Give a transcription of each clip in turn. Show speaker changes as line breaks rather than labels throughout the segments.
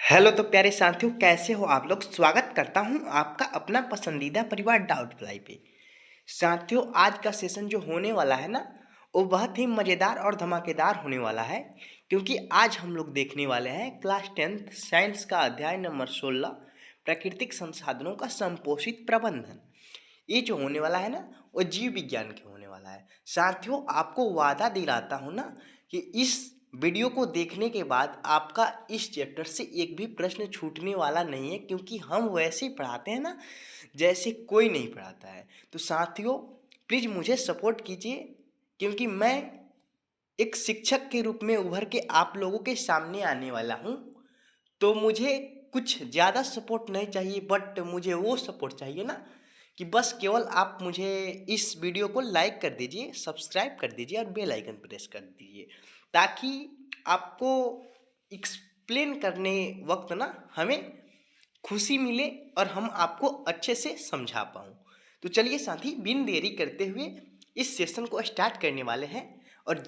Hello तो प्यारे साथियों, कैसे हो आप लोग। स्वागत करता हूं आपका अपना पसंदीदा परिवार डाउट फ्लाई पे। साथियों, आज का सेशन जो होने वाला है ना, वो बहुत ही मज़ेदार और धमाकेदार होने वाला है, क्योंकि आज हम लोग देखने वाले हैं क्लास 10th साइंस का अध्याय नंबर 16 प्राकृतिक संसाधनों का संपोषित प्रबंधन। ये जो होने वाला है ना, वो जीव विज्ञान के होने वाला है। साथियों, आपको वादा दिलाता हूँ ना कि इस वीडियो को देखने के बाद आपका इस चैप्टर से एक भी प्रश्न छूटने वाला नहीं है, क्योंकि हम वैसे ही पढ़ाते हैं ना जैसे कोई नहीं पढ़ाता है। तो साथियों, प्लीज़ मुझे सपोर्ट कीजिए, क्योंकि मैं एक शिक्षक के रूप में उभर के आप लोगों के सामने आने वाला हूँ। तो मुझे कुछ ज़्यादा सपोर्ट नहीं चाहिए, बट मुझे वो सपोर्ट चाहिए ना कि बस केवल आप मुझे इस वीडियो को लाइक कर दीजिए, सब्सक्राइब कर दीजिए और बेल आइकन प्रेस कर दीजिए, ताकि आपको एक्सप्लेन करने वक्त ना हमें खुशी मिले और हम आपको अच्छे से समझा पाऊँ। तो चलिए साथी, बिन देरी करते हुए इस सेशन को स्टार्ट करने वाले हैं। और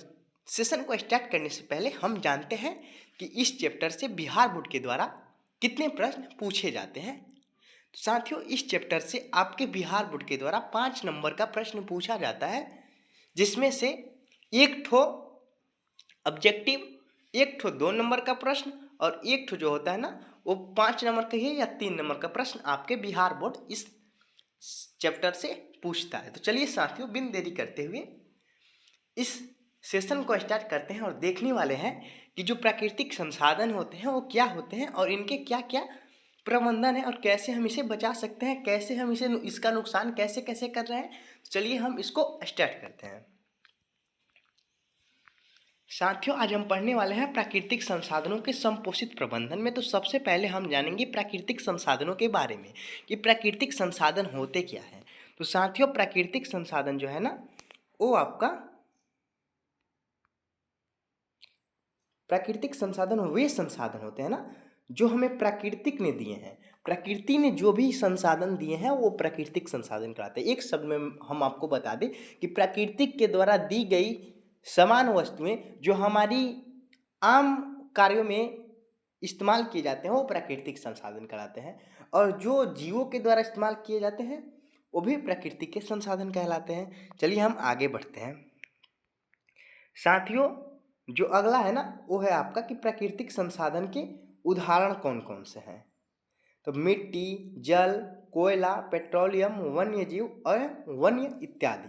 सेशन को स्टार्ट करने से पहले हम जानते हैं कि इस चैप्टर से बिहार बोर्ड के द्वारा कितने प्रश्न पूछे जाते हैं। तो साथियों, इस चैप्टर से आपके बिहार बोर्ड के द्वारा 5 नंबर का प्रश्न पूछा जाता है, जिसमें से एक ठो ऑब्जेक्टिव, एक ठो 2 नंबर का प्रश्न और एक ठो जो होता है ना वो 5 नंबर का है या 3 नंबर का प्रश्न आपके बिहार बोर्ड इस चैप्टर से पूछता है। तो चलिए साथियों, बिन देरी करते हुए इस सेशन को स्टार्ट करते हैं और देखने वाले हैं कि जो प्राकृतिक संसाधन होते हैं वो क्या होते हैं और इनके क्या क्या प्रबंधन है और कैसे हम इसे बचा सकते हैं, कैसे हम इसे इसका नुकसान कैसे कैसे कर रहे हैं। तो चलिए हम इसको स्टार्ट करते हैं। साथियों, आज हम पढ़ने वाले हैं प्राकृतिक संसाधनों के संपोषित प्रबंधन में। तो सबसे पहले हम जानेंगे प्राकृतिक संसाधनों के बारे में कि प्राकृतिक संसाधन होते क्या हैं। तो साथियों, प्राकृतिक संसाधन जो है ना, वो आपका प्राकृतिक संसाधन वे संसाधन होते हैं ना जो हमें प्राकृतिक ने दिए हैं। प्रकृति ने जो भी संसाधन दिए हैं वो प्राकृतिक संसाधन कहलाते हैं। एक शब्द में हम आपको बता दें कि प्राकृतिक के द्वारा दी गई समान वस्तुएं जो हमारी आम कार्यों में इस्तेमाल किए जाते हैं वो प्राकृतिक संसाधन कहलाते हैं, और जो जीवों के द्वारा इस्तेमाल किए जाते हैं वो भी प्राकृतिक के संसाधन कहलाते हैं। चलिए हम आगे बढ़ते हैं। साथियों, जो अगला है ना वो है आपका कि प्राकृतिक संसाधन के उदाहरण कौन कौन से हैं। तो मिट्टी, जल, कोयला, पेट्रोलियम, वन्य जीव और वन्य इत्यादि।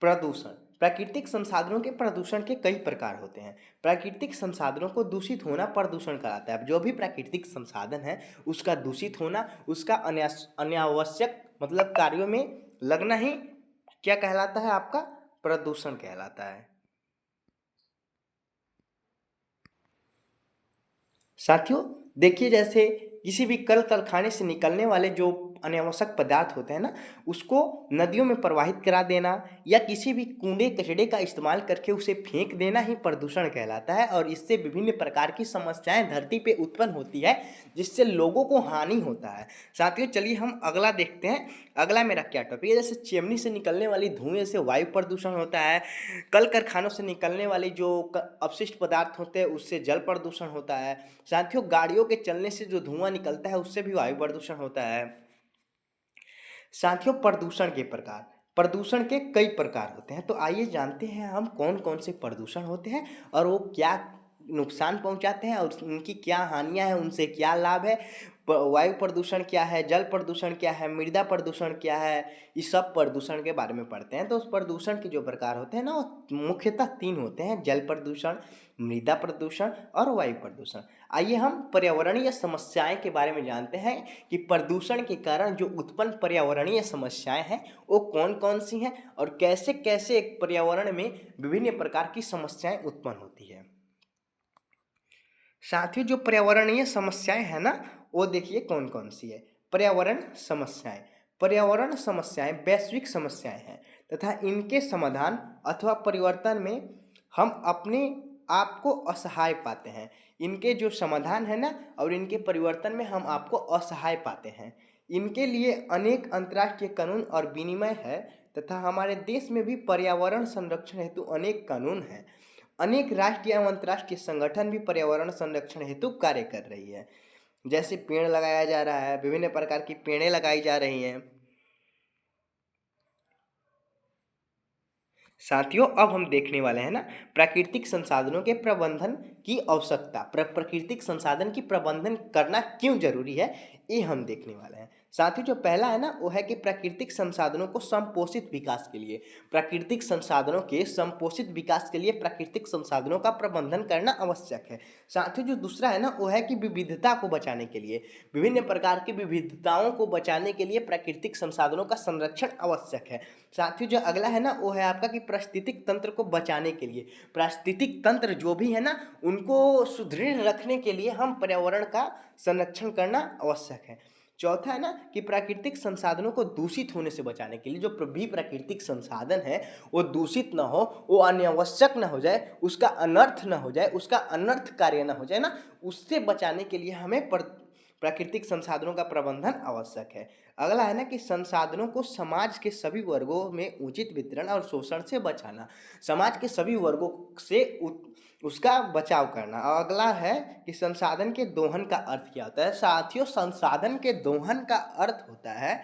प्रदूषण, प्राकृतिक संसाधनों के प्रदूषण के कई प्रकार होते हैं। प्राकृतिक संसाधनों को दूषित होना प्रदूषण कहलाता है। अब जो भी प्राकृतिक संसाधन है उसका दूषित होना, उसका अनावश्यक मतलब कार्यों में लगना ही क्या कहलाता है, आपका प्रदूषण कहलाता है। साथियों, देखिए, जैसे किसी भी कल कारखाने से निकलने वाले जो अनावश्यक पदार्थ होते हैं ना, उसको नदियों में प्रवाहित करा देना या किसी भी कूड़े कचड़े का इस्तेमाल करके उसे फेंक देना ही प्रदूषण कहलाता है, और इससे विभिन्न प्रकार की समस्याएं धरती पे उत्पन्न होती है, जिससे लोगों को हानि होता है। साथियों, चलिए हम अगला देखते हैं। अगला मेरा क्या टॉपिक है। जैसे चिमनी से निकलने वाली धुएं से वायु प्रदूषण होता है, कल कारखानों से निकलने वाली जो अपशिष्ट पदार्थ होते हैं उससे जल प्रदूषण होता है। साथियों, गाड़ियों के चलने से जो धुआं निकलता है उससे भी वायु प्रदूषण होता है। साथियों, प्रदूषण के प्रकार, प्रदूषण के कई प्रकार होते हैं। तो आइए जानते हैं हम कौन कौन से प्रदूषण होते हैं और वो क्या नुकसान पहुंचाते हैं और उनकी क्या हानियां हैं, उनसे क्या लाभ है। वायु प्रदूषण क्या है, जल प्रदूषण क्या है, मृदा प्रदूषण क्या है, इस सब प्रदूषण के बारे में पढ़ते हैं। तो उस प्रदूषण के जो प्रकार होते हैं ना वो मुख्यतः 3 होते हैं: जल प्रदूषण, मृदा प्रदूषण और वायु प्रदूषण। आइए हम पर्यावरणीय समस्याएं के बारे में जानते हैं कि प्रदूषण के कारण जो उत्पन्न पर्यावरणीय समस्याएं हैं वो कौन कौन सी हैं और कैसे कैसे एक पर्यावरण में विभिन्न प्रकार की समस्याएं उत्पन्न होती है। साथियों, जो पर्यावरणीय समस्याएं हैं ना वो देखिए कौन कौन सी है। पर्यावरण समस्याएं, पर्यावरण समस्याएं वैश्विक समस्याएं हैं तथा इनके समाधान अथवा परिवर्तन में हम अपने आप को असहाय पाते हैं। इनके जो समाधान है ना और इनके परिवर्तन में हम आपको असहाय पाते हैं। इनके लिए अनेक अंतर्राष्ट्रीय कानून और विनिमय है तथा हमारे देश में भी पर्यावरण संरक्षण हेतु अनेक कानून हैं। अनेक राष्ट्रीय एवं अंतर्राष्ट्रीय संगठन भी पर्यावरण संरक्षण हेतु कार्य कर रही है। जैसे पेड़ लगाया जा रहा है, विभिन्न प्रकार की पेड़ें लगाई जा रही हैं। साथियों अब हम देखने वाले हैं ना प्राकृतिक संसाधनों के प्रबंधन की आवश्यकता। प्राकृतिक संसाधन की प्रबंधन करना क्यों जरूरी है, ये हम देखने वाले हैं। साथियों जो पहला है ना वो है कि प्राकृतिक संसाधनों को संपोषित विकास के लिए, प्राकृतिक संसाधनों के संपोषित विकास के लिए प्राकृतिक संसाधनों का प्रबंधन करना आवश्यक है। साथियों जो दूसरा है ना वो है कि विविधता को बचाने के लिए, विभिन्न प्रकार की विविधताओं को बचाने के लिए प्राकृतिक संसाधनों का संरक्षण आवश्यक है। साथियों जो अगला है ना वो है आपका कि पारिस्थितिक तंत्र को बचाने के लिए, पारिस्थितिक तंत्र जो भी है ना उनको सुदृढ़ रखने के लिए हम पर्यावरण का संरक्षण करना आवश्यक है। चौथा है ना कि प्राकृतिक संसाधनों को दूषित होने से बचाने के लिए, जो भी प्राकृतिक संसाधन है वो दूषित ना हो, वो अनावश्यक ना हो जाए, उसका अनर्थ ना हो जाए, उसका अनर्थ कार्य ना हो जाए ना, उससे बचाने के लिए हमें प्राकृतिक संसाधनों का प्रबंधन आवश्यक है। अगला है ना कि संसाधनों को समाज के सभी वर्गों में उचित वितरण और शोषण से बचाना, समाज के सभी वर्गों से उसका बचाव करना। और अगला है कि संसाधन के दोहन का अर्थ क्या होता है। साथियों संसाधन के दोहन का अर्थ होता है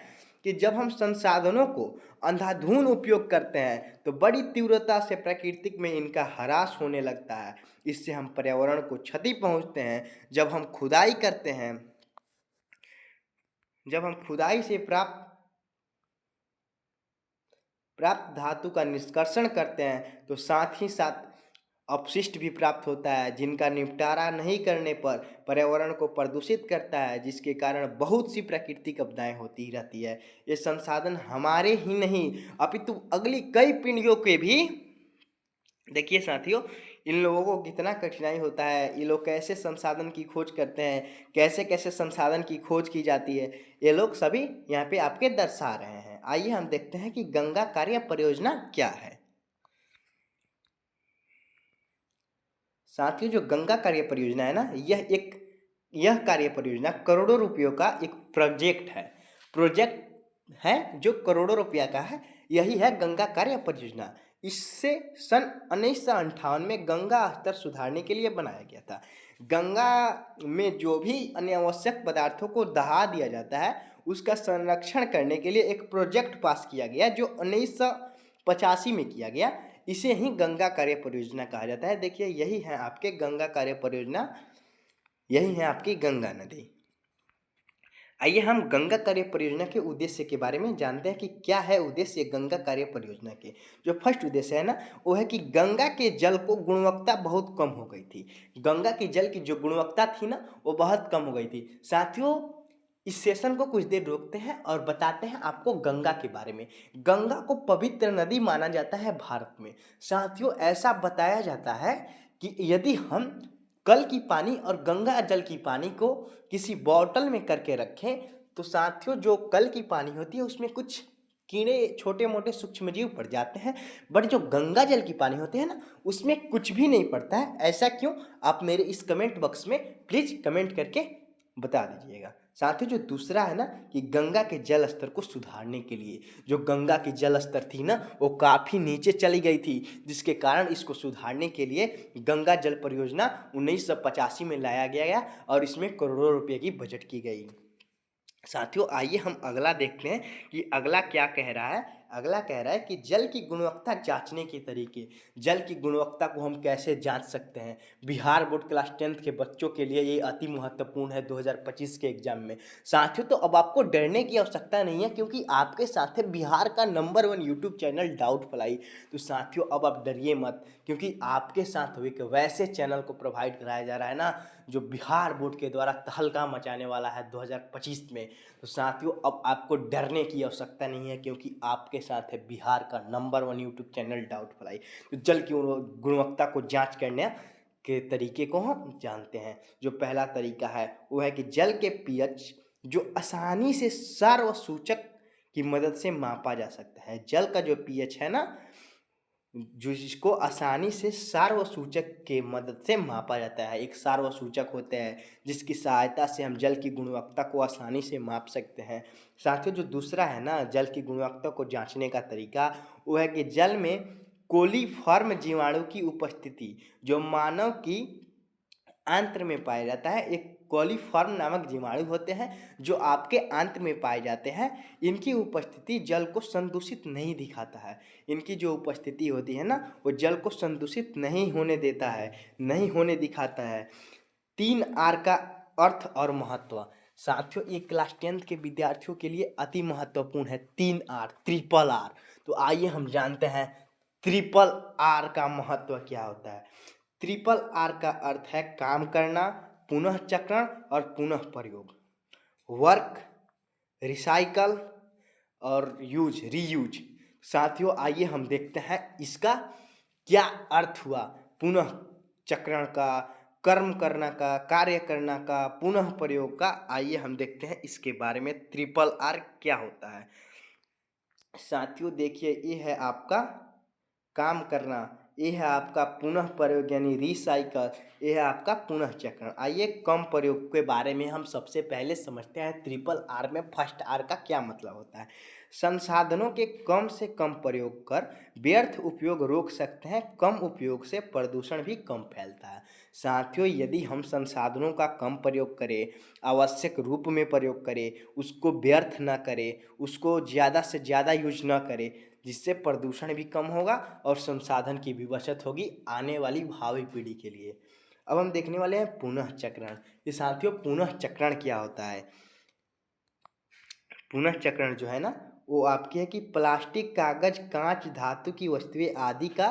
कि जब हम संसाधनों को अंधाधुंध उपयोग करते हैं तो बड़ी तीव्रता से प्राकृतिक में इनका ह्रास होने लगता है, इससे हम पर्यावरण को क्षति पहुंचते हैं। जब हम खुदाई से प्राप्त धातु का निष्कर्षण करते हैं तो साथ ही साथ अपशिष्ट भी प्राप्त होता है, जिनका निपटारा नहीं करने पर पर्यावरण को प्रदूषित करता है, जिसके कारण बहुत सी प्राकृतिक आपदाएं होती रहती है। ये संसाधन हमारे ही नहीं अपितु अगली कई पीढ़ियों के भी, देखिए साथियों इन लोगों को कितना कठिनाई होता है, ये लोग कैसे संसाधन की खोज करते हैं, कैसे कैसे संसाधन की खोज की जाती है, ये लोग सभी यहाँ पे आपके दर्शा रहे हैं। आइए हम देखते हैं कि गंगा कार्य परियोजना क्या है। साथियों जो गंगा कार्य परियोजना है ना यह कार्य परियोजना करोड़ों रुपयों का एक प्रोजेक्ट है जो करोड़ों रुपया का है। यही है गंगा कार्य परियोजना। इससे सन 1958 में गंगा स्तर सुधारने के लिए बनाया गया था। गंगा में जो भी अनावश्यक पदार्थों को दहा दिया जाता है उसका संरक्षण करने के लिए एक प्रोजेक्ट पास किया गया जो 1985 में किया गया। इसे ही गंगा कार्य परियोजना कहा जाता है। देखिए यही है आपके गंगा कार्य परियोजना, यही है आपकी गंगा नदी। आइए हम गंगा कार्य परियोजना के उद्देश्य के बारे में जानते हैं कि क्या है उद्देश्य गंगा कार्य परियोजना के। जो फर्स्ट उद्देश्य है ना वो है कि गंगा के जल को गुणवत्ता बहुत कम हो गई थी। गंगा के जल की जो गुणवत्ता थी ना वो बहुत कम हो गई थी। साथियों इस सेशन को कुछ देर रोकते हैं और बताते हैं आपको गंगा के बारे में। गंगा को पवित्र नदी माना जाता है भारत में। साथियों ऐसा बताया जाता है कि यदि हम कल की पानी और गंगा जल की पानी को किसी बॉटल में करके रखें तो साथियों जो कल की पानी होती है उसमें कुछ कीड़े छोटे मोटे सूक्ष्मजीव पड़ जाते हैं, बट जो गंगा जल की पानी होती है ना उसमें कुछ भी नहीं पड़ता है। ऐसा क्यों, आप मेरे इस कमेंट बॉक्स में प्लीज कमेंट करके बता दीजिएगा। साथ ही जो दूसरा है ना कि गंगा के जल स्तर को सुधारने के लिए, जो गंगा की जल स्तर थी ना वो काफ़ी नीचे चली गई थी, जिसके कारण इसको सुधारने के लिए गंगा जल परियोजना 1985 में लाया गया और इसमें करोड़ों रुपए की बजट की गई। साथियों आइए हम अगला देखते हैं कि अगला क्या कह रहा है। अगला कह रहा है कि जल की गुणवत्ता जांचने के तरीके, जल की गुणवत्ता को हम कैसे जांच सकते हैं। बिहार बोर्ड क्लास 10th के बच्चों के लिए ये अति महत्वपूर्ण है 2025 के एग्जाम में। साथियों तो अब आपको डरने की आवश्यकता नहीं है क्योंकि आपके साथ है बिहार का नंबर 1 यूट्यूब चैनल डाउटफ्लाई। तो साथियों अब आप डरिए मत क्योंकि आपके साथ एक वैसे चैनल को प्रोवाइड कराया जा रहा है ना जो बिहार बोर्ड के द्वारा तहलका मचाने वाला है 2025 में। तो साथियों अब आपको डरने की आवश्यकता नहीं है क्योंकि आपके साथ है बिहार का नंबर 1 यूट्यूब चैनल डाउटफ्लाई। तो जल की गुणवत्ता को जांच करने के तरीके को हम जानते हैं। जो पहला तरीका है वो है कि जल के पीएच जो आसानी से सार्वसूचक की मदद से मापा जा सकता है। जल का जो पीएच है ना जो जिसको आसानी से सार्वसूचक के मदद से मापा जाता है। एक सार्वसूचक होते हैं जिसकी सहायता से हम जल की गुणवत्ता को आसानी से माप सकते हैं। साथियों जो दूसरा है ना जल की गुणवत्ता को जांचने का तरीका वो है कि जल में कोलीफॉर्म जीवाणु की उपस्थिति जो मानव की आंत्र में पाया जाता है। एक कॉलीफॉर्म नामक जीवाणु होते हैं जो आपके आंत्र में पाए जाते हैं। इनकी उपस्थिति जल को संदूषित नहीं दिखाता है। इनकी जो उपस्थिति होती है ना, वो जल को संदूषित नहीं होने देता है, नहीं होने दिखाता है। 3 R का अर्थ और महत्व। साथियों, ये क्लास 10th के विद्यार्थियों के लिए अति महत्वपूर्ण है। 3 R, ट्रिपल आर। तो आइए हम जानते हैं ट्रिपल आर का महत्व क्या होता है। ट्रिपल आर का अर्थ है काम करना, पुनः चक्रण और पुनः प्रयोग। वर्क, रिसाइकल और यूज, रीयूज। साथियों, आइए हम देखते हैं इसका क्या अर्थ हुआ। पुनः चक्रण का, कर्म करना का, कार्य करना का, पुनः प्रयोग का। आइए हम देखते हैं इसके बारे में ट्रिपल आर क्या होता है। साथियों देखिए, ये है आपका काम करना, ये है आपका पुनः प्रयोग यानी रिसाइकल, ये है आपका पुनः चक्रण। आइए कम प्रयोग के बारे में हम सबसे पहले समझते हैं। ट्रिपल आर में फर्स्ट आर का क्या मतलब होता है। संसाधनों के कम से कम प्रयोग कर व्यर्थ उपयोग रोक सकते हैं। कम उपयोग से प्रदूषण भी कम फैलता है। साथियों, यदि हम संसाधनों का कम प्रयोग करें, आवश्यक रूप में प्रयोग करें, उसको व्यर्थ ना करें, उसको ज़्यादा से ज़्यादा यूज ना करें, जिससे प्रदूषण भी कम होगा और संसाधन की भी बचत होगी आने वाली भावी पीढ़ी के लिए। अब हम देखने वाले हैं पुनः चक्रण। ये साथियों, पुनः चक्रण क्या होता है। पुनः चक्रण जो है ना, वो आपकी है कि प्लास्टिक, कागज, कांच, धातु की वस्तुएं आदि का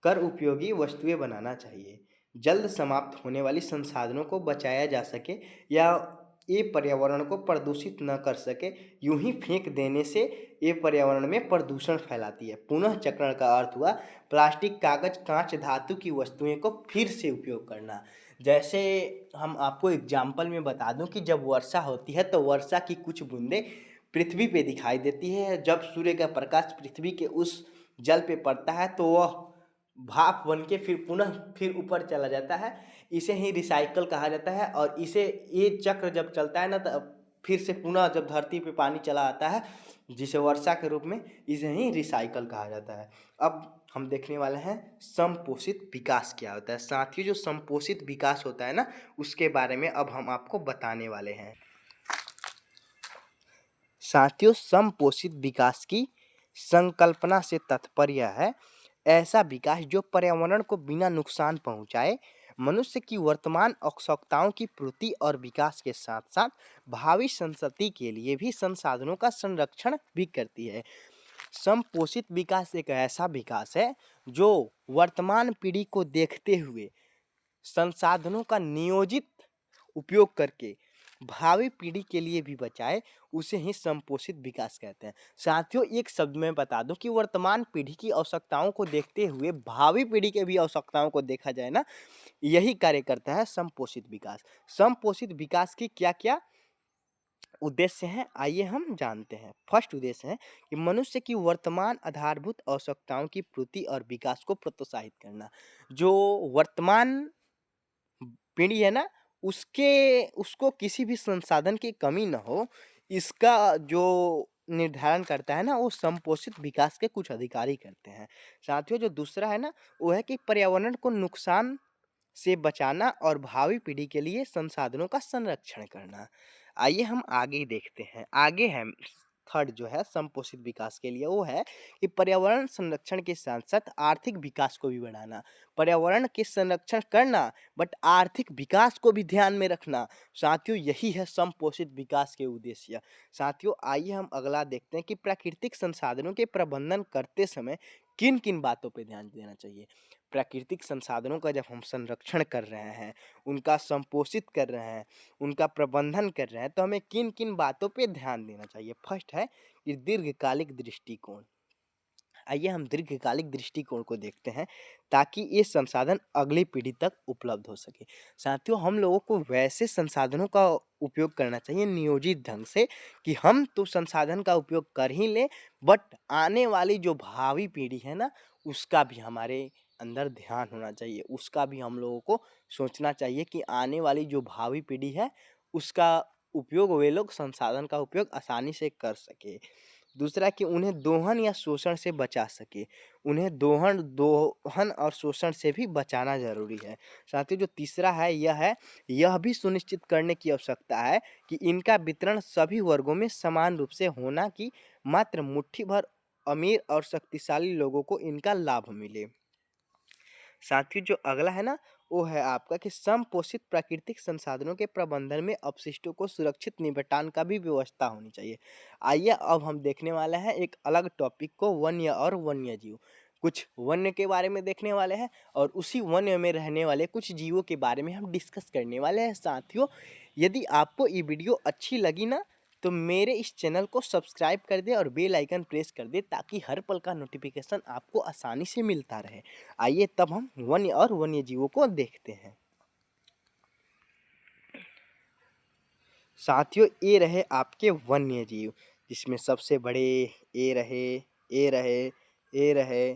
कर उपयोगी वस्तुएं बनाना चाहिए। जल्द समाप्त होने वाली संसाधनों को बचाया जा सके या ये पर्यावरण को प्रदूषित न कर सके, यूं ही फेंक देने से ये पर्यावरण में प्रदूषण फैलाती है। पुनः चक्रण का अर्थ हुआ प्लास्टिक, कागज, कांच, धातु की वस्तुएं को फिर से उपयोग करना। जैसे हम आपको एग्जाम्पल में बता दूं कि जब वर्षा होती है तो वर्षा की कुछ बूंदें पृथ्वी पे दिखाई देती है। जब सूर्य का प्रकाश पृथ्वी के उस जल पे पड़ता है तो वह भाप बन के फिर ऊपर चला जाता है। इसे ही रिसाइकल कहा जाता है। और इसे, ये चक्र जब चलता है ना, तो फिर से पुनः जब धरती पे पानी चला आता है, जिसे वर्षा के रूप में, इसे ही रिसाइकल कहा जाता है। अब हम देखने वाले हैं संपोषित विकास क्या होता है। साथियों, जो संपोषित विकास होता है ना, उसके बारे में अब हम आपको बताने वाले हैं। साथियों, संपोषित विकास की संकल्पना से तात्पर्य है ऐसा विकास जो पर्यावरण को बिना नुकसान पहुंचाए, मनुष्य की वर्तमान आवश्यकताओं की पूर्ति और विकास के साथ साथ भावी संतति के लिए भी संसाधनों का संरक्षण भी करती है। संपोषित विकास एक ऐसा विकास है जो वर्तमान पीढ़ी को देखते हुए संसाधनों का नियोजित उपयोग करके भावी पीढ़ी के लिए भी बचाए, उसे ही संपोषित विकास कहते हैं। साथियों, एक शब्द में बता दूं कि वर्तमान पीढ़ी की आवश्यकताओं को देखते हुए भावी पीढ़ी के भी आवश्यकताओं को देखा जाए ना, यही कार्य करता है संपोषित विकास। संपोषित विकास की क्या क्या उद्देश्य हैं, आइए हम जानते हैं। फर्स्ट उद्देश्य है कि मनुष्य की वर्तमान आधारभूत आवश्यकताओं की पूर्ति और विकास को प्रोत्साहित करना। जो वर्तमान पीढ़ी है ना, उसको किसी भी संसाधन की कमी न हो, इसका जो निर्धारण करता है ना, वो संपोषित विकास के कुछ अधिकारी करते हैं। साथियों, जो दूसरा है ना, वो है कि पर्यावरण को नुकसान से बचाना और भावी पीढ़ी के लिए संसाधनों का संरक्षण करना। आइए हम आगे देखते हैं। आगे है थर्ड जो है संपोषित विकास के लिए, वो है कि पर्यावरण संरक्षण के साथ साथ आर्थिक विकास को भी बढ़ाना। पर्यावरण के संरक्षण करना बट आर्थिक विकास को भी ध्यान में रखना। साथियों, यही है संपोषित विकास के उद्देश्य। साथियों, आइए हम अगला देखते हैं कि प्राकृतिक संसाधनों के प्रबंधन करते समय किन किन बातों पर ध्यान देना चाहिए। प्राकृतिक संसाधनों का जब हम संरक्षण कर रहे हैं, उनका संपोषित कर रहे हैं, उनका प्रबंधन कर रहे हैं, तो हमें किन किन बातों पे ध्यान देना चाहिए। फर्स्ट है कि दीर्घकालिक दृष्टिकोण। आइए हम दीर्घकालिक दृष्टिकोण को देखते हैं ताकि ये संसाधन अगली पीढ़ी तक उपलब्ध हो सके। साथियों, हम लोगों को वैसे संसाधनों का उपयोग करना चाहिए नियोजित ढंग से कि हम तो संसाधन का उपयोग कर ही लें, बट आने वाली जो भावी पीढ़ी है ना, उसका भी हमारे अंदर ध्यान होना चाहिए। उसका भी हम लोगों को सोचना चाहिए कि आने वाली जो भावी पीढ़ी है, उसका उपयोग वे लोग संसाधन का उपयोग आसानी से कर सके। दूसरा कि उन्हें दोहन या शोषण से बचा सके, उन्हें दोहन दोहन और शोषण से भी बचाना जरूरी है। साथियों जो तीसरा है यह भी सुनिश्चित करने की आवश्यकता है कि इनका वितरण सभी वर्गों में समान रूप से होना, कि मात्र मुट्ठी भर अमीर और शक्तिशाली लोगों को इनका लाभ मिले। साथियों जो अगला है ना, वो है आपका कि समपोषित प्राकृतिक संसाधनों के प्रबंधन में अपशिष्टों को सुरक्षित निपटान का भी व्यवस्था होनी चाहिए। आइए अब हम देखने वाले हैं एक अलग टॉपिक को, वन्य और वन्य जीव। कुछ वन्य के बारे में देखने वाले हैं और उसी वन्य में रहने वाले कुछ जीवों के बारे में हम डिस्कस करने वाले हैं। साथियों यदि आपको ये वीडियो अच्छी लगी ना, तो मेरे इस चैनल को सब्सक्राइब कर दे और बेल आइकन प्रेस कर दे, ताकि हर पल का नोटिफिकेशन आपको आसानी से मिलता रहे। आइए तब हम वन्य और वन्य जीवों को देखते हैं। साथियों ये रहे आपके वन्य जीव, जिसमें सबसे बड़े ए रहे, ए रहे, ए रहे,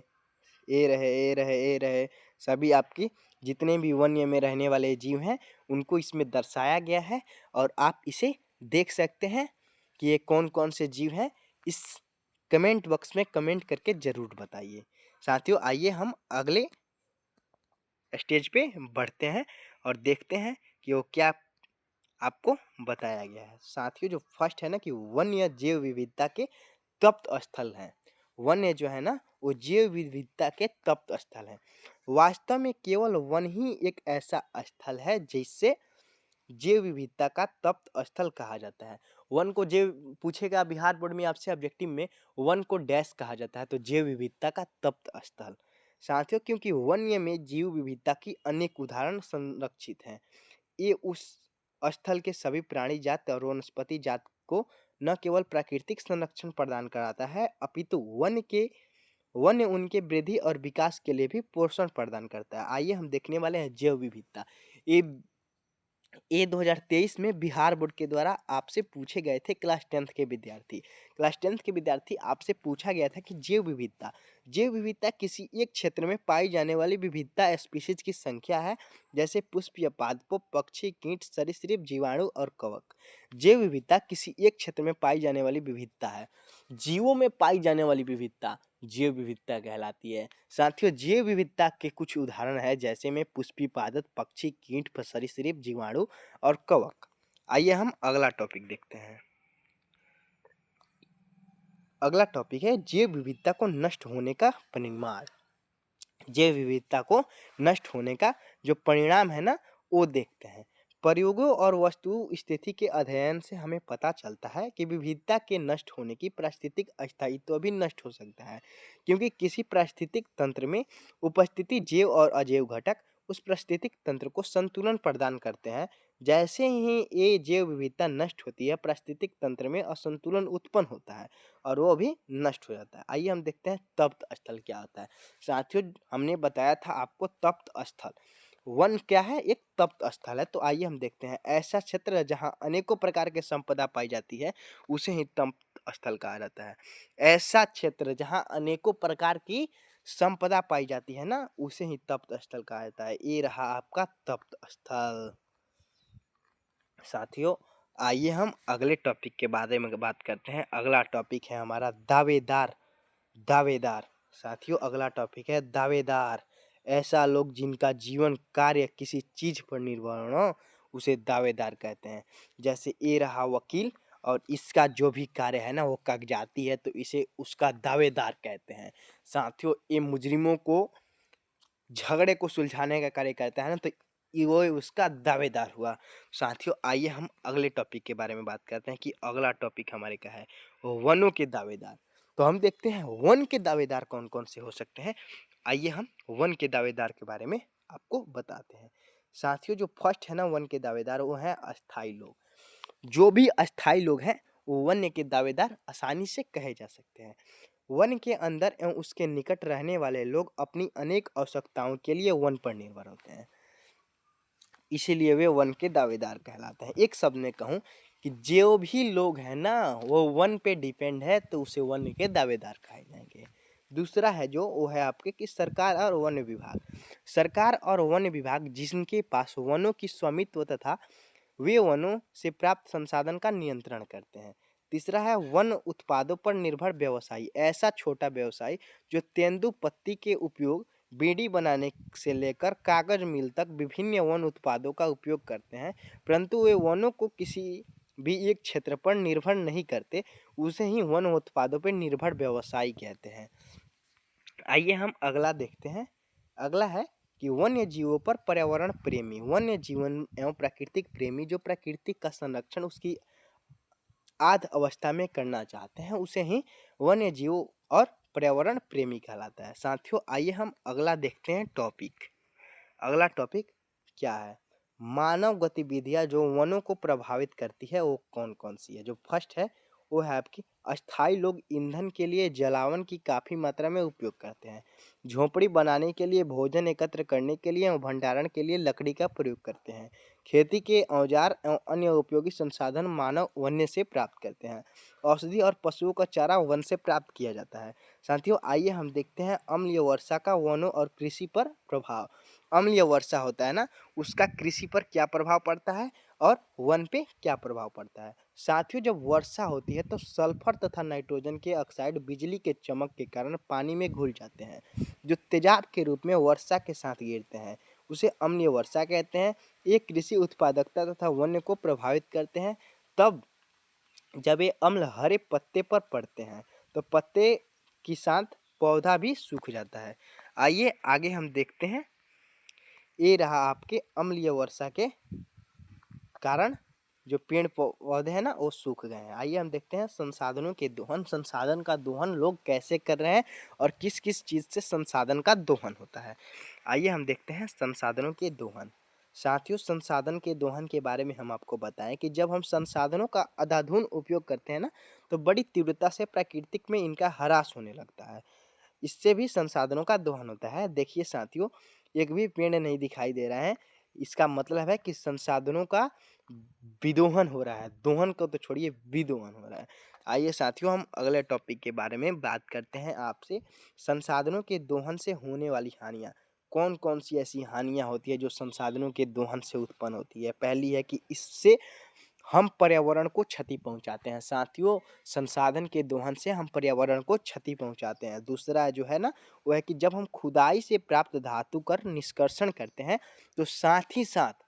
ए रहे, ए रहे, ए रहे, सभी आपकी जितने भी वन्य में रहने वाले जीव हैं उनको इसमें दर्शाया गया है और आप इसे देख सकते हैं कि ये कौन कौन से जीव हैं। इस कमेंट बॉक्स में कमेंट करके ज़रूर बताइए। साथियों आइए हम अगले स्टेज पे बढ़ते हैं और देखते हैं कि वो क्या आपको बताया गया है। साथियों जो फर्स्ट है ना कि वन्य जैव विविधता के तप्त स्थल हैं। वन्य जो है ना वो जैव विविधता के तप्त स्थल हैं। वास्तव में केवल वन ही एक ऐसा स्थल है जिससे जैव विविधता का तप्त स्थल कहा जाता है। वन को जैव पूछेगा बिहार बोर्ड में आपसे ऑब्जेक्टिव में, वन को डैश कहा जाता है, तो जैव विविधता का तप्त स्थल। साथियों क्योंकि वन्य में जीव विविधता की अनेक उदाहरण संरक्षित हैं, ये उस स्थल के सभी प्राणी जात और वनस्पति जात को न केवल प्राकृतिक संरक्षण प्रदान कराता है, अपितु वन्य उनके वृद्धि और विकास के लिए भी पोषण प्रदान करता है। आइए हम देखने वाले हैं जैव विविधता। ये 2023 में बिहार बोर्ड के द्वारा आपसे पूछे गए थे। क्लास 10th के विद्यार्थी आपसे पूछा गया था कि जैव विविधता किसी एक क्षेत्र में पाई जाने वाली विविधता स्पीशीज की संख्या है, जैसे पुष्प या पादपों, पक्षी, कीट, सरीसृप, जीवाणु और कवक। जैव विविधता किसी एक क्षेत्र में पाई जाने वाली विविधता है। जीवों में पाई जाने वाली विविधता जैव विविधता कहलाती है। साथियों जैव विविधता के कुछ उदाहरण है, जैसे में पुष्पी पादप, पक्षी, कीट, सरीसृप, जीवाणु और कवक। आइए हम अगला टॉपिक देखते हैं। अगला टॉपिक है जैव विविधता को नष्ट होने का परिमाण। जैव विविधता को नष्ट होने का जो परिणाम है ना, वो देखते हैं। प्रयोगों और वस्तु स्थिति के अध्ययन से हमें पता चलता है कि विविधता के नष्ट होने की पारिस्थितिक अस्थायित्व भी नष्ट हो सकता है, क्योंकि किसी पारिस्थितिक तंत्र में उपस्थिति जैव और अजैव घटक उस पारिस्थितिक तंत्र को संतुलन प्रदान करते हैं। जैसे ही ये जैव विविधता नष्ट होती है, पारिस्थितिक तंत्र में असंतुलन उत्पन्न होता है और वो भी नष्ट हो जाता है। आइए हम देखते हैं तप्त स्थल क्या होता है। साथियों हमने बताया था आपको तप्त स्थल, वन क्या है, एक तप्त स्थल है। तो आइए हम देखते हैं ऐसा क्षेत्र जहां अनेकों प्रकार के संपदा पाई जाती है उसे ही तप्त स्थल कहा जाता है। ऐसा क्षेत्र जहां अनेकों प्रकार की संपदा पाई जाती है ना, उसे ही तप्त स्थल कहा जाता है। ये रहा आपका तप्त स्थल। साथियों आइए हम अगले टॉपिक के बारे में बात करते हैं। अगला टॉपिक है हमारा दावेदार। दावेदार साथियों अगला टॉपिक है दावेदार। ऐसा लोग जिनका जीवन कार्य किसी चीज पर निर्भर हो, उसे दावेदार कहते हैं। जैसे ये रहा वकील, और इसका जो भी कार्य है ना वो कागजाती है, तो इसे उसका दावेदार कहते हैं। साथियों ये मुजरिमों को झगड़े को सुलझाने का कार्य करता है ना, तो वो उसका दावेदार हुआ। साथियों आइए हम अगले टॉपिक के बारे में बात करते हैं कि अगला टॉपिक हमारे का है वनों के दावेदार। तो हम देखते हैं वन के दावेदार कौन कौन से हो सकते हैं। आइए हम वन के दावेदार के बारे में आपको बताते हैं। साथियों जो फर्स्ट है ना वन के दावेदार, वो है अस्थाई लोग। जो भी अस्थाई लोग हैं वो वन्य के दावेदार आसानी से कहे जा सकते हैं। वन के अंदर एवं उसके निकट रहने वाले लोग अपनी अनेक आवश्यकताओं के लिए वन पर निर्भर होते हैं, इसीलिए वे वन के दावेदार कहलाते हैं। एक शब्द में कहूँ कि जो भी लोग हैं ना वो वन पे डिपेंड है, तो उसे वन के दावेदार कहे जाएंगे। दूसरा है जो वो है आपके कि सरकार और वन विभाग। सरकार और वन विभाग जिनके पास वनों की स्वामित्व तथा वे वनों से प्राप्त संसाधन का नियंत्रण करते हैं। तीसरा है वन उत्पादों पर निर्भर व्यवसायी, ऐसा छोटा व्यवसाय जो तेंदुपत्ती के उपयोग बीड़ी बनाने से लेकर कागज मिल तक विभिन्न वन उत्पादों का उपयोग करते हैं, परंतु वे वनों को किसी भी एक क्षेत्र पर निर्भर नहीं करते, उसे ही वन उत्पादों पर निर्भर व्यवसायी कहते हैं। आइए हम अगला देखते हैं। अगला है कि वन्य जीवों पर पर्यावरण प्रेमी, वन्य जीवन एवं प्राकृतिक प्रेमी जो प्रकृति का संरक्षण उसकी आद अवस्था में करना चाहते हैं, उसे ही वन्य जीव और पर्यावरण प्रेमी कहलाता है। साथियों आइए हम अगला देखते हैं टॉपिक। अगला टॉपिक क्या है? मानव गतिविधियां जो वनों को प्रभावित करती है वो कौन कौन सी है? जो फर्स्ट है वो है आपकी अस्थाई लोग ईंधन के लिए जलावन की काफ़ी मात्रा में उपयोग करते हैं। झोपड़ी बनाने के लिए, भोजन एकत्र करने के लिए एवं भंडारण के लिए लकड़ी का प्रयोग करते हैं। खेती के औजार एवं अन्य उपयोगी संसाधन मानव वन्य से प्राप्त करते हैं। औषधि और पशुओं का चारा वन से प्राप्त किया जाता है। साथियों आइए हम देखते हैं अम्लीय वर्षा का वनों और कृषि पर प्रभाव। अम्लीय वर्षा होता है ना, उसका कृषि पर क्या प्रभाव पड़ता है और वन पे क्या प्रभाव पड़ता है। साथियों जब वर्षा होती है तो सल्फर तथा नाइट्रोजन के ऑक्साइड बिजली के चमक के कारण पानी में घुल जाते हैं, जो तेजाब के रूप में वर्षा के साथ गिरते हैं, उसे अम्लीय वर्षा कहते हैं। ये कृषि उत्पादकता तथा वन्य को प्रभावित करते हैं। तब जब ये अम्ल हरे पत्ते पर पड़ते हैं तो पत्ते के साथ पौधा भी सूख जाता है। आइए आगे हम देखते हैं। ये रहा आपके अम्लीय वर्षा के कारण जो पेड़ पौधे हैं ना वो सूख गए हैं। आइए हम देखते हैं संसाधनों के दोहन। संसाधन का दोहन लोग कैसे कर रहे हैं और किस किस चीज़ से संसाधन का दोहन होता है। आइए हम देखते हैं संसाधनों के दोहन। साथियों संसाधन के दोहन के बारे में हम आपको बताएं कि जब हम संसाधनों का अंधाधुंध उपयोग करते हैं ना तो बड़ी तीव्रता से प्राकृतिक में इनका ह्रास होने लगता है। इससे भी संसाधनों का दोहन होता है। देखिए साथियों एक भी पेड़ नहीं दिखाई दे रहा है, इसका मतलब है कि संसाधनों का विदोहन हो रहा है। दोहन को तो छोड़िए, विदोहन हो रहा है। आइए साथियों हम अगले टॉपिक के बारे में बात करते हैं आपसे। संसाधनों के दोहन से होने वाली हानियाँ कौन कौन सी ऐसी हानियाँ होती है जो संसाधनों के दोहन से उत्पन्न होती है। पहली है कि इससे हम पर्यावरण को क्षति पहुंचाते हैं। साथियों संसाधन के दोहन से हम पर्यावरण को क्षति पहुंचाते हैं। दूसरा जो है ना वो है कि जब हम खुदाई से प्राप्त धातु कर निष्कर्षण करते हैं तो साथ ही साथ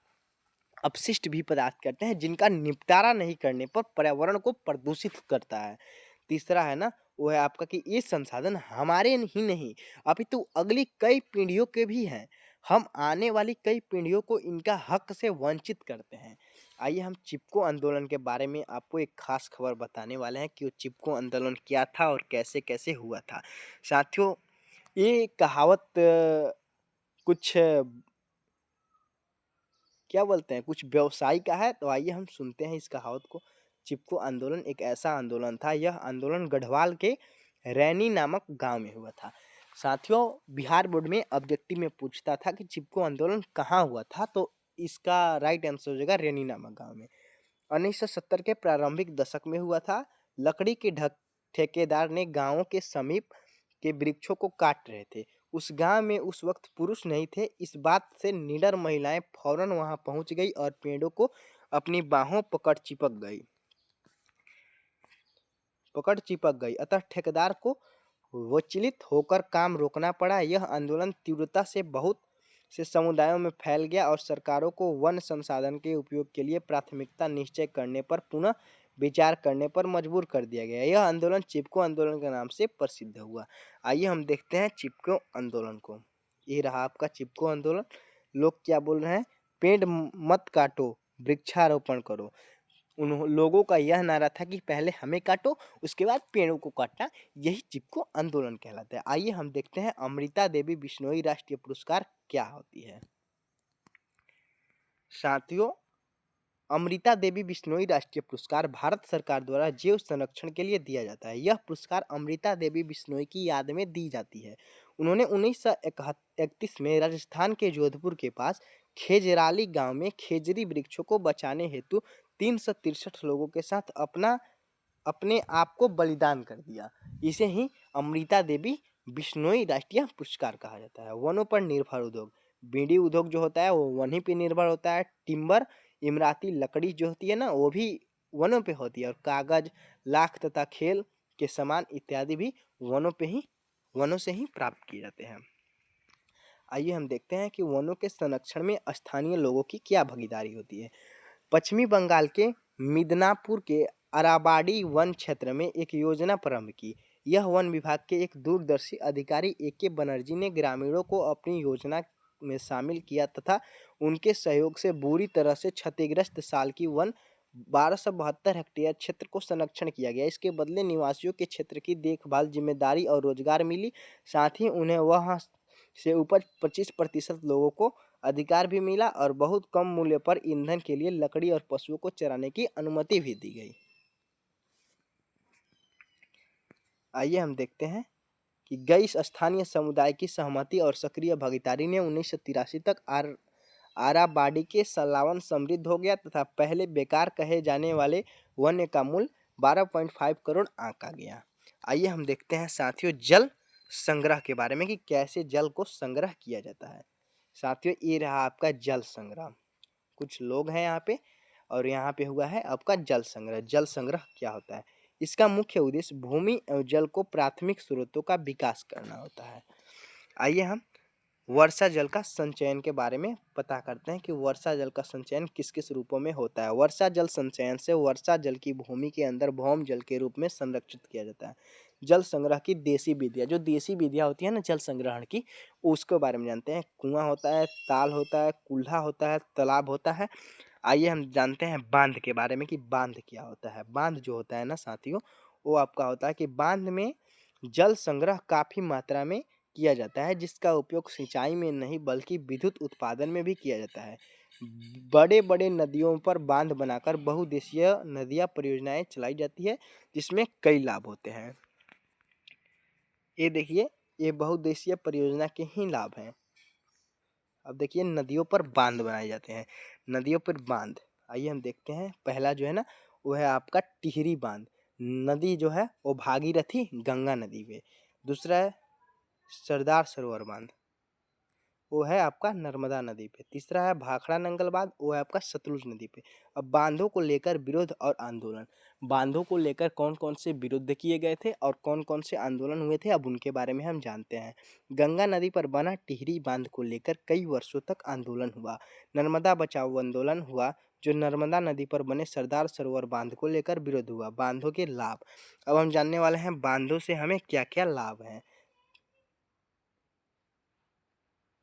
अपशिष्ट भी पदार्थ करते हैं जिनका निपटारा नहीं करने पर पर्यावरण को प्रदूषित करता है। तीसरा है ना वो है आपका कि ये संसाधन हमारे ही नहीं अपितु अगली कई पीढ़ियों के भी हैं। हम आने वाली कई पीढ़ियों को इनका हक से वंचित करते हैं। आइए हम चिपको आंदोलन के बारे में आपको एक खास खबर बताने वाले हैं कि वो चिपको आंदोलन क्या था और कैसे कैसे हुआ था। साथियों ये कहावत कुछ क्या बोलते हैं कुछ व्यवसाय का है, तो आइए हम सुनते हैं इस कहावत को। चिपको आंदोलन एक ऐसा आंदोलन था, यह आंदोलन गढ़वाल के रैनी नामक गांव में हुआ था। साथियों बिहार बोर्ड में ऑब्जेक्टिव में पूछता था कि चिपको आंदोलन कहाँ हुआ था, तो इसका राइट आंसर हो जाएगा रैनी नामक गांव में। 1970 के प्रारंभिक दशक में हुआ था। लकड़ी के ढक ठेकेदार ने गांवों के समीप के वृक्षों को काट रहे थे। उस गांव में उस वक्त पुरुष नहीं थे। इस बात से निडर महिलाएं फौरन वहां पहुंच गई और पेड़ों को अपनी बाहों पकड़ चिपक गई। अतः ठेकेदार को विचलित होकर काम रोकना पड़ा। यह आंदोलन तीव्रता से बहुत से समुदायों में फैल गया और सरकारों को वन संसाधन के उपयोग के लिए प्राथमिकता निश्चय करने पर पुनः विचार करने पर मजबूर कर दिया गया। यह आंदोलन चिपको आंदोलन के नाम से प्रसिद्ध हुआ। आइए हम देखते हैं चिपको आंदोलन को। ये रहा आपका चिपको आंदोलन। लोग क्या बोल रहे हैं? पेड़ मत काटो, वृक्षारोपण करो। उन लोगों का यह नारा था कि पहले हमें काटो उसके बाद पेड़ों को काटना, यही चिपको आंदोलन कहलाता है। आइए हम देखते हैं अमृता देवी बिश्नोई राष्ट्रीय पुरस्कार क्या होती है। साथियों अमृता देवी बिश्नोई राष्ट्रीय पुरस्कार भारत सरकार द्वारा जैव संरक्षण के लिए दिया जाता है। यह पुरस्कार अमृता देवी बिश्नोई की याद में दी जाती है। उन्होंने 1931 में राजस्थान के जोधपुर के पास खेजराली गांव में खेजरी वृक्षों को बचाने हेतु 363 लोगों के साथ अपने आप को बलिदान कर दिया। इसे ही अमृता देवी बिश्नोई राष्ट्रीय पुरस्कार कहा जाता है। वनों पर निर्भर उद्योग, बीड़ी उद्योग जो होता है वो वहीं पे निर्भर होता है। टिम्बर इमराती लकड़ी जो होती है ना वो भी वनों पे होती है और कागज, लाख तथा खेल के सामान इत्यादि भी वनों से ही प्राप्त किए जाते हैं। आइए हम देखते हैं कि वनों के संरक्षण में स्थानीय लोगों की क्या भागीदारी होती है। पश्चिमी बंगाल के मिदनापुर के अराबाड़ी वन क्षेत्र में एक योजना प्रारंभ की। यह वन विभाग के एक दूरदर्शी अधिकारी AK बनर्जी ने ग्रामीणों को अपनी योजना में शामिल किया तथा उनके सहयोग से बुरी तरह से क्षतिग्रस्त साल की वन 1272 हेक्टेयर क्षेत्र को संरक्षण किया गया। इसके बदले निवासियों के क्षेत्र की देखभाल, जिम्मेदारी और रोजगार मिली। साथ ही उन्हें वहां से उपज 25% लोगों को अधिकार भी मिला और बहुत कम मूल्य पर ईंधन के लिए लकड़ी और पशुओं को चराने की अनुमति भी दी गई। आइए हम देखते हैं कि गई स्थानीय समुदाय की सहमति और सक्रिय भागीदारी ने 1983 तक आराबाड़ी के सलावन समृद्ध हो गया तथा पहले बेकार कहे जाने वाले वन्य का मूल्य 12.5 करोड़ आंका गया। आइए हम देखते हैं साथियों जल संग्रह के बारे में कि कैसे जल को संग्रह किया जाता है। साथियों ये रहा आपका जल संग्रह। कुछ लोग हैं यहाँ पे और यहाँ पे हुआ है आपका जल संग्रह। जल संग्रह क्या होता है? इसका मुख्य उद्देश्य भूमि एवं जल को प्राथमिक स्रोतों का विकास करना होता है। आइए हम वर्षा जल का संचयन के बारे में पता करते हैं कि वर्षा जल का संचयन किस किस रूपों में होता है। वर्षा जल संचयन से वर्षा जल की भूमि के अंदर भौम जल के रूप में संरक्षित किया जाता है। जल संग्रह की देसी विधियाँ, जो देसी विधियाँ होती है ना जल संग्रहण की, उसके बारे में जानते हैं। कुआं होता है, ताल होता है, कुल्हा होता है, तालाब होता है। आइए हम जानते हैं बांध के बारे में कि बांध क्या होता है। बांध जो होता है ना साथियों, वो आपका होता है कि बांध में जल संग्रह काफी मात्रा में किया जाता है, जिसका उपयोग सिंचाई में नहीं बल्कि विद्युत उत्पादन में भी किया जाता है। बड़े बड़े नदियों पर बांध बनाकर बहुउद्देशीय नदियाँ परियोजनाएं चलाई जाती है, जिसमें कई लाभ होते हैं। ये देखिए, ये बहुउद्देशीय परियोजना के ही लाभ हैं। अब देखिए नदियों पर बांध बनाए जाते हैं। नदियों पर बांध, आइए हम देखते हैं। पहला जो है ना वो है आपका टिहरी बांध। नदी जो है वो भागीरथी गंगा नदी पे। दूसरा है सरदार सरोवर बांध, वो है आपका नर्मदा नदी पे। तीसरा है भाखड़ा नंगल बांध, वो है आपका सतलुज नदी पे। अब बांधों को लेकर विरोध और आंदोलन। बांधों को लेकर कौन कौन से विरोध किए गए थे और कौन कौन से आंदोलन हुए थे, अब उनके बारे में हम जानते हैं। गंगा नदी पर बना टिहरी बांध को लेकर कई वर्षों तक आंदोलन हुआ। नर्मदा बचाओ आंदोलन हुआ, जो नर्मदा नदी पर बने सरदार सरोवर बांध को लेकर विरोध हुआ। बांधों के लाभ, अब हम जानने वाले हैं बांधों से हमें क्या क्या लाभ हैं।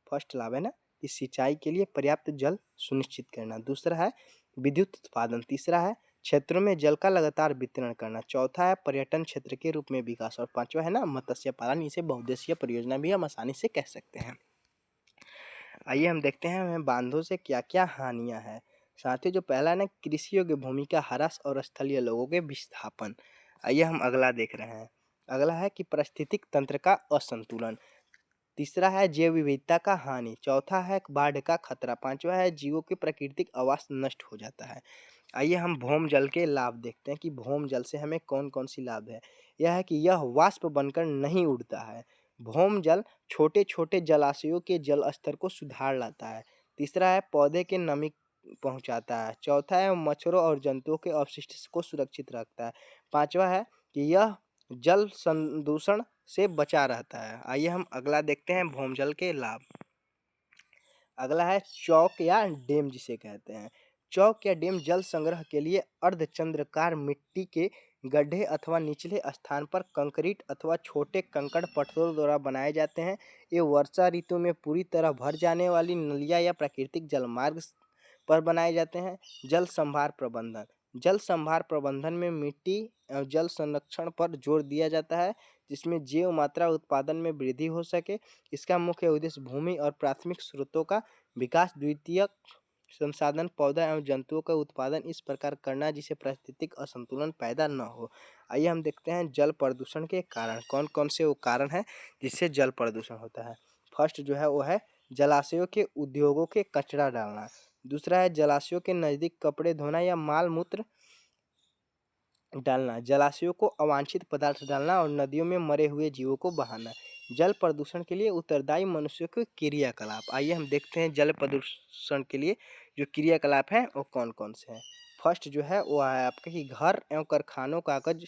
फर्स्ट लाभ है ना कि सिंचाई के लिए पर्याप्त जल सुनिश्चित करना। दूसरा है विद्युत उत्पादन। तीसरा है क्षेत्रों में जल का लगातार वितरण करना। चौथा है पर्यटन क्षेत्र के रूप में विकास। और पांचवा है ना मत्स्य पालन। इसे बहुउद्देशीय परियोजना भी हम आसानी से कह सकते हैं। आइए हम देखते हैं हमें बांधों से क्या क्या हानियां हैं। साथ ही जो पहला है ना कृषि योग्य भूमि का ह्रास और स्थलीय लोगों के विस्थापन। आइए हम अगला देख रहे हैं। अगला है कि पारिस्थितिक तंत्र का असंतुलन। तीसरा है जैव विविधता का हानि। चौथा है बाढ़ का खतरा। पांचवा है जीवों के प्राकृतिक आवास नष्ट हो जाता है। आइए हम भौम जल के लाभ देखते हैं कि भौम जल से हमें कौन कौन सी लाभ है। यह है कि यह वाष्प बनकर नहीं उड़ता है। भौम जल छोटे छोटे जलाशयों के जल स्तर को सुधार लाता है। तीसरा है पौधे के नमी पहुंचाता है। चौथा है मच्छरों और जंतुओं के अपशिष्ट को सुरक्षित रखता है। पांचवा है कि यह जल संदूषण से बचा रहता है। आइए हम अगला देखते हैं भौमजल के लाभ। अगला है चौक या डैम जिसे कहते हैं। चौक या डैम जल संग्रह के लिए अर्धचंद्राकार मिट्टी के गड्ढे अथवा निचले स्थान पर कंक्रीट अथवा छोटे कंकड़ पत्थरों द्वारा बनाए जाते हैं। ये वर्षा ऋतु में पूरी तरह भर जाने वाली नलियाँ या प्राकृतिक जलमार्ग पर बनाए जाते हैं। जल संभार प्रबंधन। जल संभार प्रबंधन में मिट्टी एवं जल संरक्षण पर जोर दिया जाता है, जिसमें जैव मात्रा उत्पादन में वृद्धि हो सके। इसका मुख्य उद्देश्य भूमि और प्राथमिक स्रोतों का विकास, द्वितीयक संसाधन पौधा एवं जंतुओं का उत्पादन इस प्रकार करना जिससे पारिस्थितिक असंतुलन पैदा न हो। आइए हम देखते हैं जल प्रदूषण के कारण कौन कौन से वो कारण हैं जिससे जल प्रदूषण होता है। फर्स्ट जो है वो है जलाशयों के उद्योगों के कचरा डालना। दूसरा है जलाशयों के नज़दीक कपड़े धोना या माल मूत्र डालना। जलाशयों को अवांछित पदार्थ डालना और नदियों में मरे हुए जीवों को बहाना। जल प्रदूषण के लिए उत्तरदायी मनुष्यों के क्रियाकलाप। आइए हम देखते हैं जल प्रदूषण के लिए जो क्रियाकलाप हैं वो कौन कौन से हैं। फर्स्ट जो है वो है आपका कि घर एवं कारखानों, कागज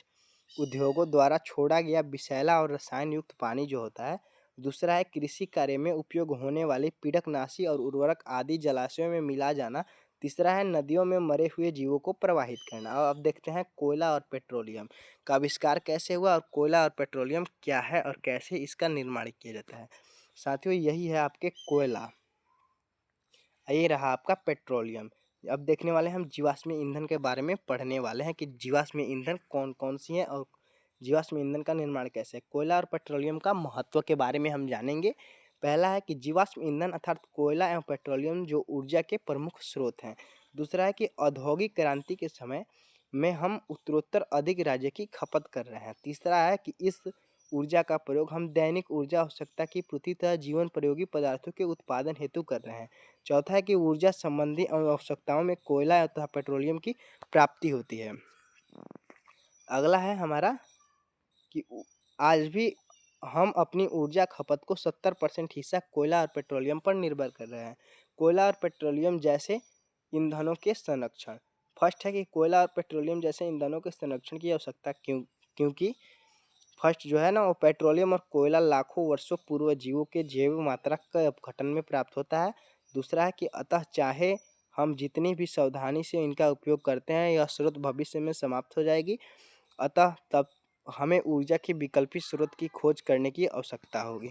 उद्योगों द्वारा छोड़ा गया विषैला और रसायन युक्त पानी जो होता है। दूसरा है कृषि कार्य में उपयोग होने वाले पीड़कनाशी और उर्वरक आदि जलाशयों में मिला जाना। तीसरा है नदियों में मरे हुए जीवों को प्रवाहित करना। और अब देखते हैं कोयला और पेट्रोलियम का आविष्कार कैसे हुआ और कोयला और पेट्रोलियम क्या है और कैसे इसका निर्माण किया जाता है। साथियों यही है आपके कोयला, ये रहा आपका पेट्रोलियम। अब देखने वाले हैं हम जीवाश्म ईंधन के बारे में पढ़ने वाले हैं कि जीवाश्म ईंधन कौन कौन सी हैं और जीवाश्म ईंधन का निर्माण कैसे है। कोयला और पेट्रोलियम का महत्व के बारे में हम जानेंगे। पहला है कि जीवाश्म ईंधन अर्थात कोयला एवं पेट्रोलियम जो ऊर्जा के प्रमुख स्रोत हैं। दूसरा है कि औद्योगिक क्रांति के समय में हम उत्तरोत्तर अधिक राज्य की खपत कर रहे हैं। तीसरा है कि इस ऊर्जा का प्रयोग हम दैनिक ऊर्जा आवश्यकता की पूर्ति तथा जीवन प्रयोगी पदार्थों के उत्पादन हेतु कर रहे हैं। चौथा है कि ऊर्जा संबंधी आवश्यकताओं में कोयला तथा पेट्रोलियम की प्राप्ति होती है। अगला है हमारा कि आज भी हम अपनी ऊर्जा खपत को 70% हिस्सा कोयला और पेट्रोलियम पर निर्भर कर रहे हैं। कोयला और पेट्रोलियम जैसे ईंधनों के संरक्षण। फर्स्ट है कि कोयला और पेट्रोलियम जैसे ईंधनों के संरक्षण की आवश्यकता क्योंकि फर्स्ट जो है ना वो पेट्रोलियम और कोयला लाखों वर्षों पूर्व जीवों के जैव मात्रा के अपघटन में प्राप्त होता है। दूसरा है कि अतः चाहे हम जितनी भी सावधानी से इनका उपयोग करते हैं यह स्रोत भविष्य में समाप्त हो जाएगी। अतः तब हमें ऊर्जा की विकल्पित स्रोत की खोज करने की आवश्यकता होगी।